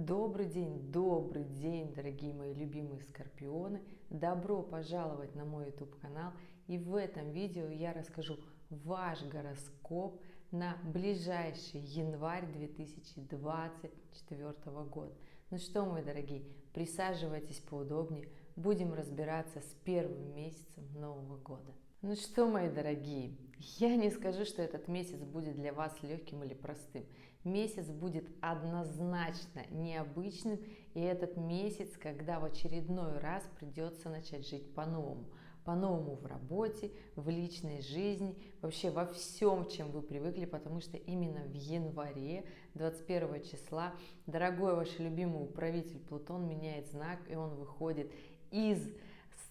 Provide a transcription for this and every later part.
Добрый день, дорогие мои любимые скорпионы! Добро пожаловать на мой YouTube канал. И в этом видео я расскажу ваш гороскоп на ближайший январь 2024 года. Ну что, мои дорогие, присаживайтесь поудобнее. Будем разбираться с первым месяцем Нового года. Ну что, мои дорогие, я не скажу, что этот месяц будет для вас легким или простым. Месяц будет однозначно необычным, и этот месяц, когда в очередной раз придется начать жить по-новому. По-новому в работе, в личной жизни, вообще во всем, чем вы привыкли, потому что именно в январе, 21 числа, дорогой ваш любимый управитель Плутон меняет знак, и он выходит из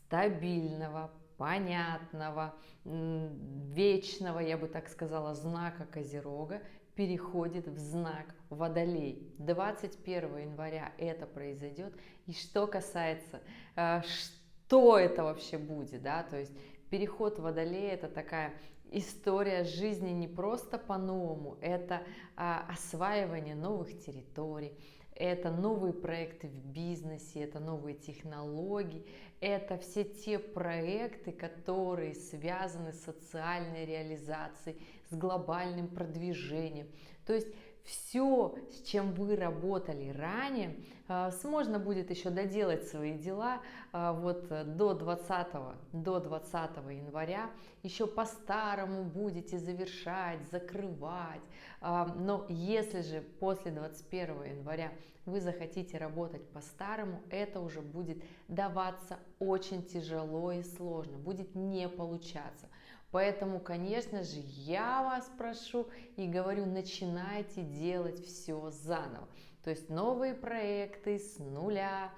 стабильного, понятного, вечного, я бы так сказала, знака Козерога, переходит в знак Водолей. 21 января это произойдет. И что касается, что это вообще будет, да, то есть переход Водолея — это такая история жизни не просто по-новому, это осваивание новых территорий, это новые проекты в бизнесе, это новые технологии, это все те проекты, которые связаны с социальной реализацией, с глобальным продвижением. То есть все, с чем вы работали ранее, можно будет еще доделать свои дела вот до 20 января, еще по-старому будете завершать, закрывать. Но если же после 21 января вы захотите работать по-старому, это уже будет даваться очень тяжело и сложно, будет не получаться. Поэтому, конечно же, я вас прошу и говорю, начинайте делать все заново. То есть новые проекты с нуля,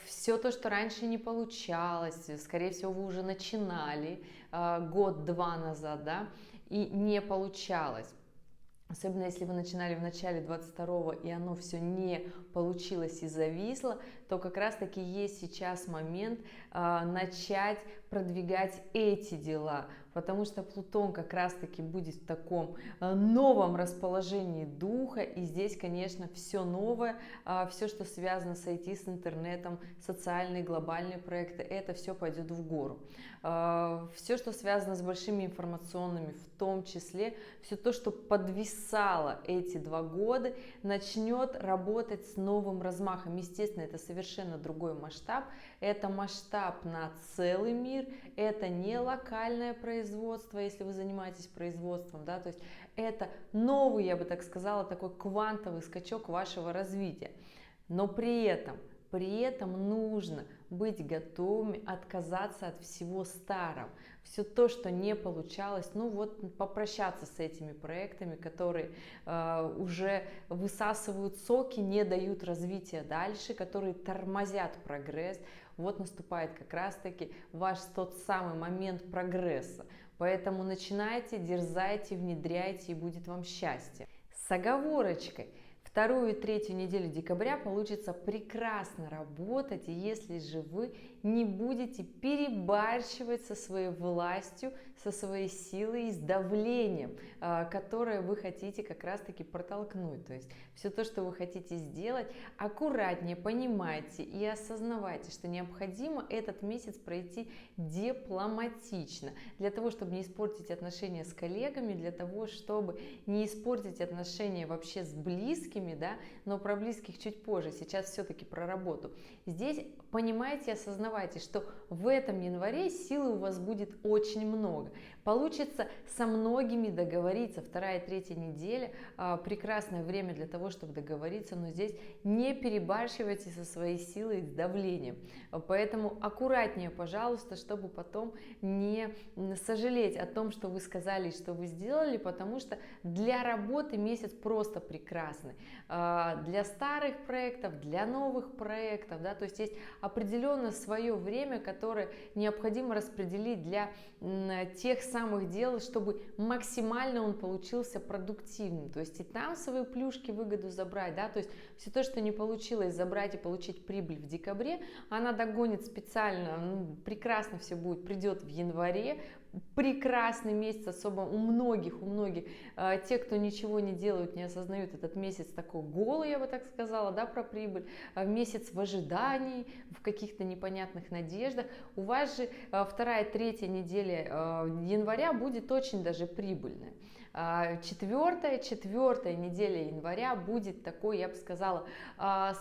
все то, что раньше не получалось, скорее всего, вы уже начинали год-два назад, да, и не получалось. Особенно если вы начинали в начале 22-го, и оно все не получилось и зависло, то как раз-таки есть сейчас момент начать продвигать эти дела, потому что Плутон как раз-таки будет в таком новом расположении духа, и здесь, конечно, все новое, все, что связано с IT, с интернетом, социальные, глобальные проекты, это все пойдет в гору. Все, что связано с большими информационными, в том числе, все то, что подвисало эти 2 года, начнет работать с новым размахом. Естественно, это совершенно другой масштаб, это масштаб на целый мир, это не локальное производство, если вы занимаетесь производством, да, то есть это новый, я бы так сказала, такой квантовый скачок вашего развития. Но при этом нужно быть готовыми отказаться от всего старого. Все то, что не получалось, ну вот попрощаться с этими проектами, которые уже высасывают соки, не дают развития дальше, которые тормозят прогресс. Вот наступает как раз-таки ваш тот самый момент прогресса. Поэтому начинайте, дерзайте, внедряйте, и будет вам счастье. С оговорочкой. 2 и 3 неделю декабря получится прекрасно работать, если же вы не будете перебарщивать со своей властью, со своей силой и с давлением, которое вы хотите как раз-таки протолкнуть. То есть все то, что вы хотите сделать, аккуратнее понимайте и осознавайте, что необходимо этот месяц пройти дипломатично, для того, чтобы не испортить отношения с коллегами, для того, чтобы не испортить отношения вообще с близкими, да, но про близких чуть позже, сейчас все-таки про работу. Здесь понимайте и осознавайте, что в этом январе силы у вас будет очень много. Получится со многими договориться. 2 и 3 неделя прекрасное время для того, чтобы договориться, но здесь не перебарщивайте со своей силой и с давлением. Поэтому аккуратнее, пожалуйста, чтобы потом не сожалеть о том, что вы сказали и что вы сделали, потому что для работы месяц просто прекрасный. Для старых проектов, для новых проектов, да, то есть есть определенно свое время, которое необходимо распределить для тех самых дел, чтобы максимально он получился продуктивным. То есть и там свои плюшки, выгоду забрать, да, то есть все то, что не получилось забрать и получить прибыль в декабре, она догонит специально, прекрасно все будет, придет в январе, прекрасный месяц, особо у многих, те, кто ничего не делают, не осознают этот месяц такой голый, я бы так сказала, да, про прибыль, месяц в ожидании, в каких-то непонятных надеждах. У вас же вторая, третья неделя января будет очень даже прибыльная. Четвертая неделя января будет такой, я бы сказала,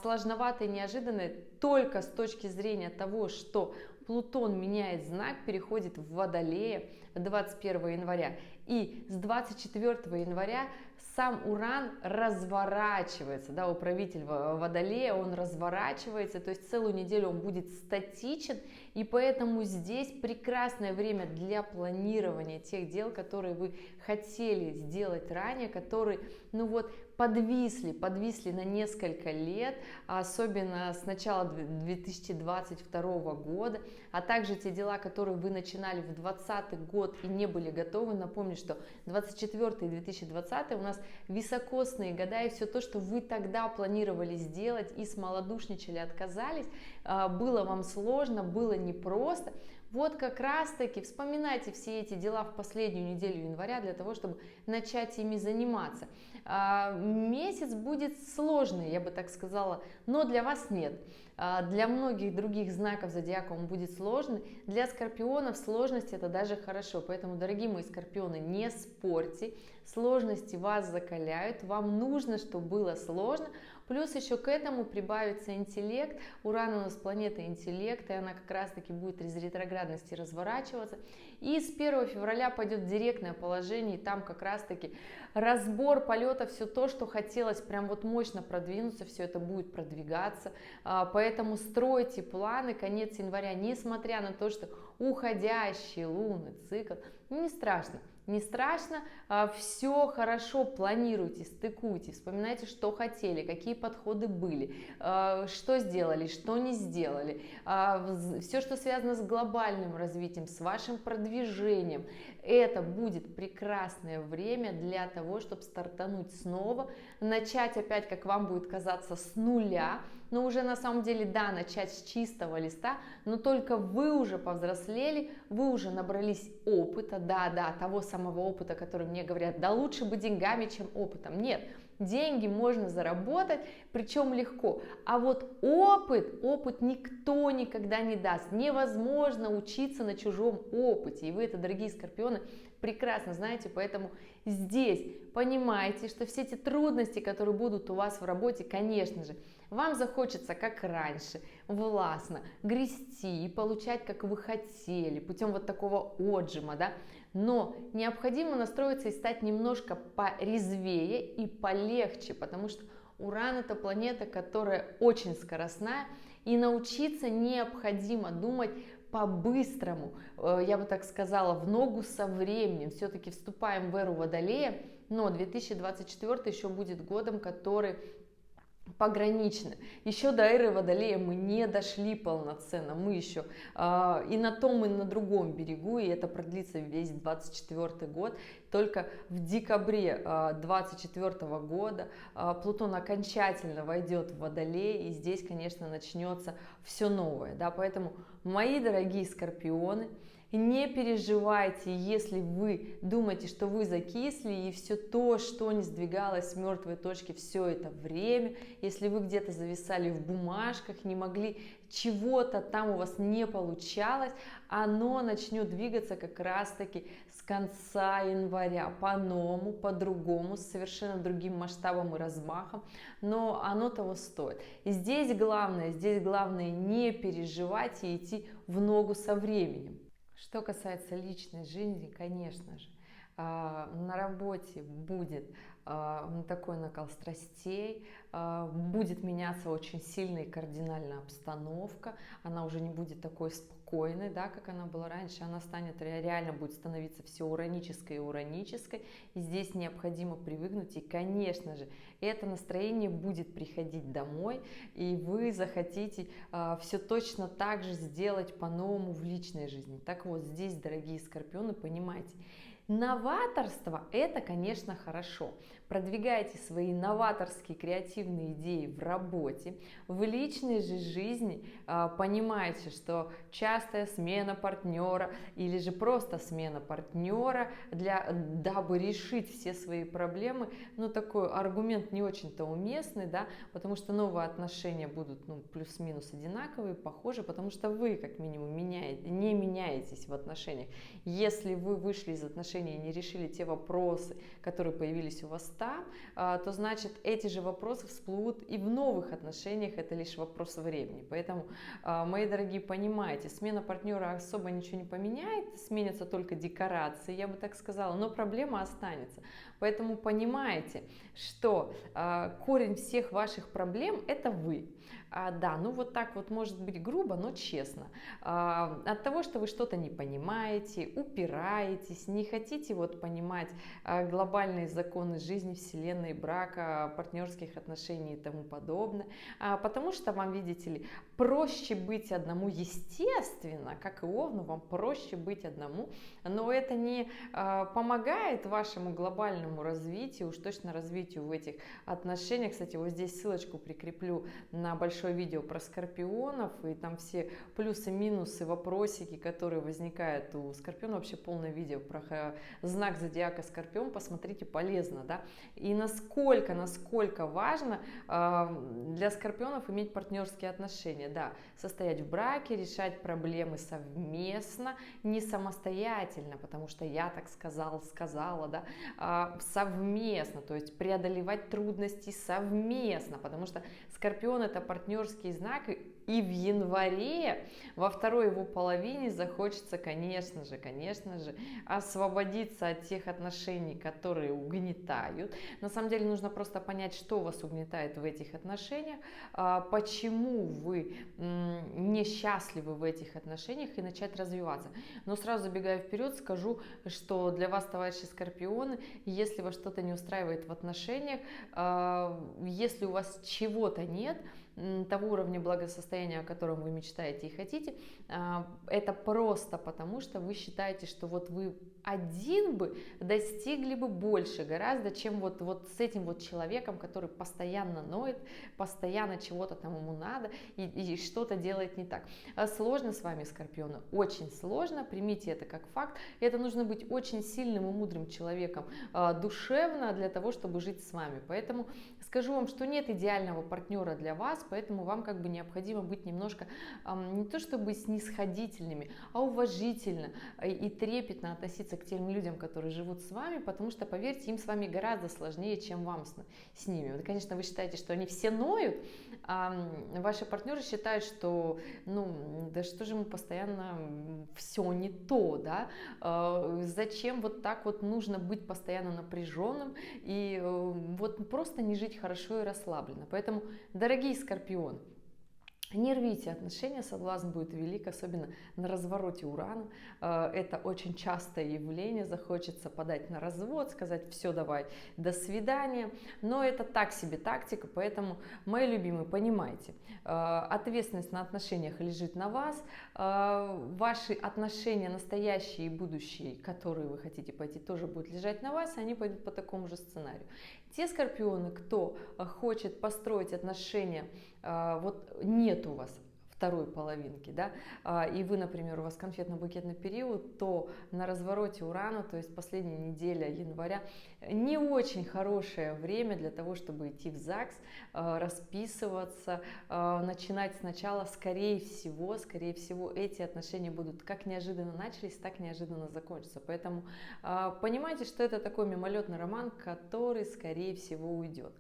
сложноватой, неожиданной, только с точки зрения того, что Плутон меняет знак, переходит в Водолея 21 января. И с 24 января сам Уран разворачивается, да, управитель Водолея, он разворачивается, то есть целую неделю он будет статичен, и поэтому здесь прекрасное время для планирования тех дел, которые вы хотели сделать ранее, которые, ну вот, подвисли на несколько лет, особенно с начала 2022 года, а также те дела, которые вы начинали в 2020 год и не были готовы. Напомню, что 2024 и 2020 у нас високосные года, и все то, что вы тогда планировали сделать и смолодушничали, отказались, было вам сложно, было непросто. Вот как раз таки вспоминайте все эти дела в последнюю неделю января для того, чтобы начать ими заниматься. Месяц будет сложный, я бы так сказала, но для вас нет. Для многих других знаков зодиака он будет сложный. Для скорпионов сложность это даже хорошо. Поэтому, дорогие мои скорпионы, не спорьте. Сложности вас закаляют. Вам нужно, чтобы было сложно. Плюс еще к этому прибавится интеллект. Уран у нас планета интеллекта, и она как раз-таки будет из ретроградности разворачиваться. И с 1 февраля пойдет директное положение, и там как раз-таки разбор полета, все то, что хотелось прям вот мощно продвинуться, все это будет продвигаться. Поэтому стройте планы, конец января, несмотря на то, что уходящий лунный цикл, не страшно. Не страшно, все хорошо планируйте, стыкуйте, вспоминайте, что хотели, какие подходы были, что сделали, что не сделали. Все, что связано с глобальным развитием, с вашим продвижением, это будет прекрасное время для того, чтобы стартануть снова, начать опять, как вам будет казаться, с нуля, но уже на самом деле, да, начать с чистого листа, но только вы уже повзрослели, вы уже набрались опыта, да, того самого опыта, который мне говорят, да лучше бы деньгами, чем опытом. Нет, деньги можно заработать, причем легко, а вот опыт никто никогда не даст, невозможно учиться на чужом опыте, и вы это, дорогие скорпионы, прекрасно знаете, поэтому здесь понимаете, что все эти трудности, которые будут у вас в работе, конечно же, вам захочется, как раньше, властно грести и получать, как вы хотели, путем вот такого отжима, да, но необходимо настроиться и стать немножко порезвее и полегче, потому что Уран это планета, которая очень скоростная, и научиться необходимо думать по-быстрому, я бы так сказала, в ногу со временем. Все-таки вступаем в эру Водолея, но 2024 еще будет годом, который пограничны. Еще до эры Водолея мы не дошли полноценно, мы еще и на том, и на другом берегу, и это продлится весь 24 год. Только в декабре 24 года Плутон окончательно войдет в Водолей, и здесь, конечно, начнется все новое. Да? Поэтому, мои дорогие скорпионы, не переживайте, если вы думаете, что вы закисли, и все то, что не сдвигалось с мертвой точки все это время, если вы где-то зависали в бумажках, не могли, чего-то там у вас не получалось, оно начнет двигаться как раз-таки с конца января, по-новому, по-другому, с совершенно другим масштабом и размахом, но оно того стоит. И здесь главное не переживать и идти в ногу со временем. Что касается личной жизни, конечно же, на работе будет такой накал страстей, будет меняться очень сильно и кардинально обстановка, она уже не будет такой спокойной, да, как она была раньше, она станет, реально будет становиться все уранической и уранической, и здесь необходимо привыкнуть, и, конечно же, это настроение будет приходить домой, и вы захотите все точно так же сделать по-новому в личной жизни. Так вот, здесь, дорогие скорпионы, понимаете, Новаторство – это, конечно, хорошо. Продвигайте свои новаторские креативные идеи в работе, в личной же жизни. Понимайте, что частая смена партнера или же просто смена партнера, дабы решить все свои проблемы, ну, такой аргумент не очень-то уместный, да, потому что новые отношения будут, ну, плюс-минус одинаковые, похожи, потому что вы, как минимум, не меняетесь в отношениях. Если вы вышли из отношений и не решили те вопросы, которые появились у вас там, то значит эти же вопросы всплывут и в новых отношениях, это лишь вопрос времени. Поэтому, мои дорогие, понимаете, смена партнера особо ничего не поменяет, сменятся только декорации, я бы так сказала, но проблема останется. Поэтому понимаете, что корень всех ваших проблем – это вы. Да, ну вот так вот может быть грубо, но честно. От того, что вы что-то не понимаете, упираетесь, не хотите вот понимать глобальные законы жизни, вселенной, брака, партнерских отношений и тому подобное. Потому что вам, видите ли, проще быть одному, естественно, как и Овну, вам проще быть одному, но это не помогает вашему глобальному развитию, уж точно развитию в этих отношениях. Кстати, вот здесь ссылочку прикреплю на большое видео про скорпионов, и там все плюсы, минусы, вопросики, которые возникают у скорпиона, вообще полное видео про знак зодиака Скорпион, посмотрите, полезно, да, и насколько важно для скорпионов иметь партнерские отношения, да, состоять в браке, решать проблемы совместно, не самостоятельно, потому что я так сказала, да, совместно, то есть преодолевать трудности совместно, потому что Скорпион – это партнерский знак, и в январе, во второй его половине, захочется, конечно же, освободиться от тех отношений, которые угнетают. На самом деле нужно просто понять, что вас угнетает в этих отношениях, почему вы несчастливы в этих отношениях, и начать развиваться. Но сразу забегая вперед, скажу, что для вас, товарищи Скорпионы, если вас что-то не устраивает в отношениях, если у вас чего-то нет, того уровня благосостояния, о котором вы мечтаете и хотите, это просто потому, что вы считаете, что вот вы один бы достигли бы больше гораздо, чем вот с этим вот человеком, который постоянно ноет, постоянно чего-то там ему надо и что-то делает не так. Сложно с вами, Скорпионы, очень сложно, примите это как факт. Это нужно быть очень сильным и мудрым человеком душевно для того, чтобы жить с вами. Поэтому скажу вам, что нет идеального партнера для вас, поэтому вам как бы необходимо быть немножко не то чтобы снисходительными, а уважительно и трепетно относиться к тем людям, которые живут с вами, потому что, поверьте, им с вами гораздо сложнее, чем вам с ними. Вот, конечно, вы считаете, что они все ноют, а ваши партнеры считают, что, ну, да что же ему постоянно все не то, да, зачем вот так вот нужно быть постоянно напряженным и вот просто не жить хорошо и расслабленно. Поэтому, дорогие Скорпионы, не рвите отношения, соблазн будет велик, особенно на развороте Урана. Это очень частое явление, захочется подать на развод, сказать все, давай, до свидания. Но это так себе тактика, поэтому, мои любимые, понимайте, ответственность на отношениях лежит на вас. Ваши отношения, настоящие и будущие, которые вы хотите пойти, тоже будут лежать на вас, и они пойдут по такому же сценарию. Те Скорпионы, кто хочет построить отношения, вот нет у вас второй половинки, да, и вы, например, у вас конфетно-букетный период, то на развороте Урана, то есть последняя неделя января, не очень хорошее время для того, чтобы идти в ЗАГС, расписываться, начинать сначала. Скорее всего, эти отношения будут как неожиданно начались, так неожиданно закончатся. Поэтому понимайте, что это такой мимолетный роман, который, скорее всего, уйдет.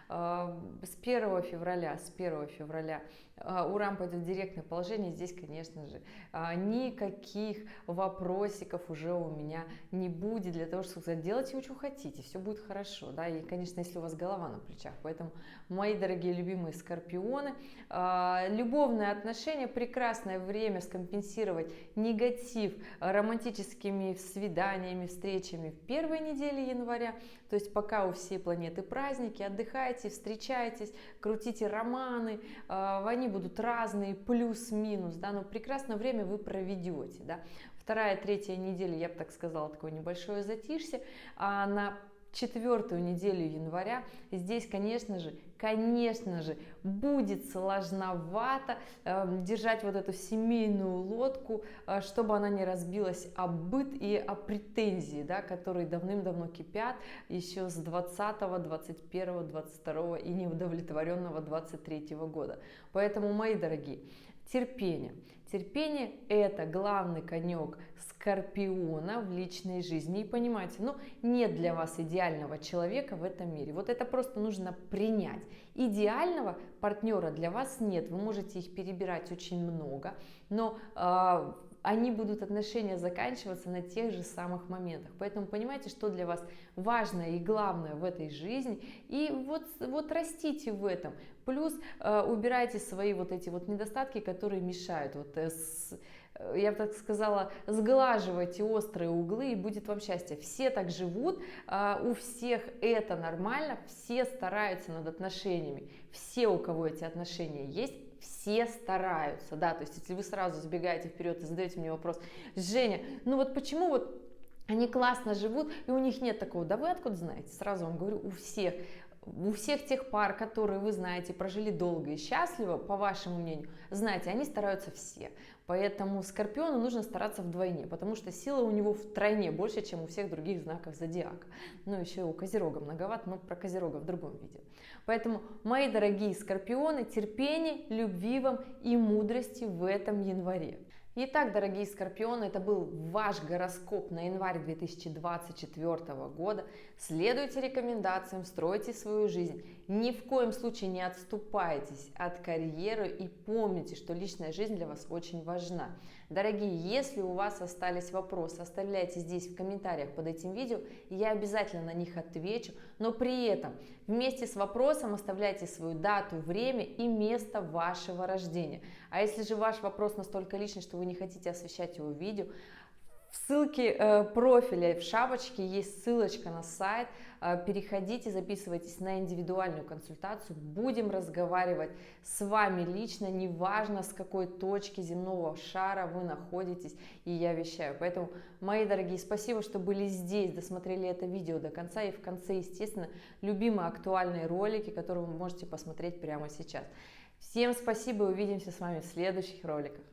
С 1 февраля Уран пойдет в директное положение. Здесь, конечно же, никаких вопросиков уже у меня не будет для того, чтобы сказать, делайте вы что хотите, все будет хорошо, да, и, конечно, если у вас голова на плечах. Поэтому, мои дорогие любимые Скорпионы, любовные отношения — прекрасное время скомпенсировать негатив романтическими свиданиями, встречами в первой неделе января. То есть пока у всей планеты праздники, отдыхайте, встречайтесь, крутите романы, они будут разные, плюс-минус, да, но прекрасное время вы проведете, да. Вторая, третья неделя, я бы так сказала, такое небольшое затишье, а на четвертую неделю января здесь, конечно же, будет сложновато держать вот эту семейную лодку, чтобы она не разбилась об быт и о претензии, да, которые давным-давно кипят еще с 20, 21, 22 и неудовлетворенного 23 года. Поэтому, мои дорогие, терпение. Терпение – это главный конек Скорпиона в личной жизни. И понимаете, нет для вас идеального человека в этом мире. Вот это просто нужно принять. Идеального партнера для вас нет. Вы можете их перебирать очень много, но они будут, отношения, заканчиваться на тех же самых моментах. Поэтому понимаете, что для вас важно и главное в этой жизни. И вот растите в этом. Плюс убирайте свои вот эти вот недостатки, которые мешают. Я бы так сказала, сглаживайте острые углы, и будет вам счастье. Все так живут, у всех это нормально, все стараются над отношениями. Все, у кого эти отношения есть, все стараются, да, то есть если вы сразу сбегаете вперед и задаете мне вопрос: Женя, почему они классно живут и у них нет такого? Да вы откуда знаете? Сразу вам говорю, у всех тех пар, которые вы знаете, прожили долго и счастливо, по вашему мнению, знаете, они стараются все. Поэтому Скорпиону нужно стараться вдвойне, потому что сила у него втройне больше, чем у всех других знаков зодиака. Еще и у Козерога многовато, но про Козерога в другом видео. Поэтому, мои дорогие Скорпионы, терпения, любви вам и мудрости в этом январе. Итак, дорогие Скорпионы, это был ваш гороскоп на январь 2024 года. Следуйте рекомендациям, стройте свою жизнь. Ни в коем случае не отступайтесь от карьеры и помните, что личная жизнь для вас очень важна. Дорогие, если у вас остались вопросы, оставляйте здесь в комментариях под этим видео, и я обязательно на них отвечу. Но при этом вместе с вопросом оставляйте свою дату, время и место вашего рождения. А если же ваш вопрос настолько личный, что вы не хотите освещать его в видео, в ссылке профиля в шапочке есть ссылочка на сайт. Переходите, записывайтесь на индивидуальную консультацию. Будем разговаривать с вами лично, неважно с какой точки земного шара вы находитесь, и я вещаю. Поэтому, мои дорогие, спасибо, что были здесь, досмотрели это видео до конца. И в конце, естественно, любимые актуальные ролики, которые вы можете посмотреть прямо сейчас. Всем спасибо и увидимся с вами в следующих роликах.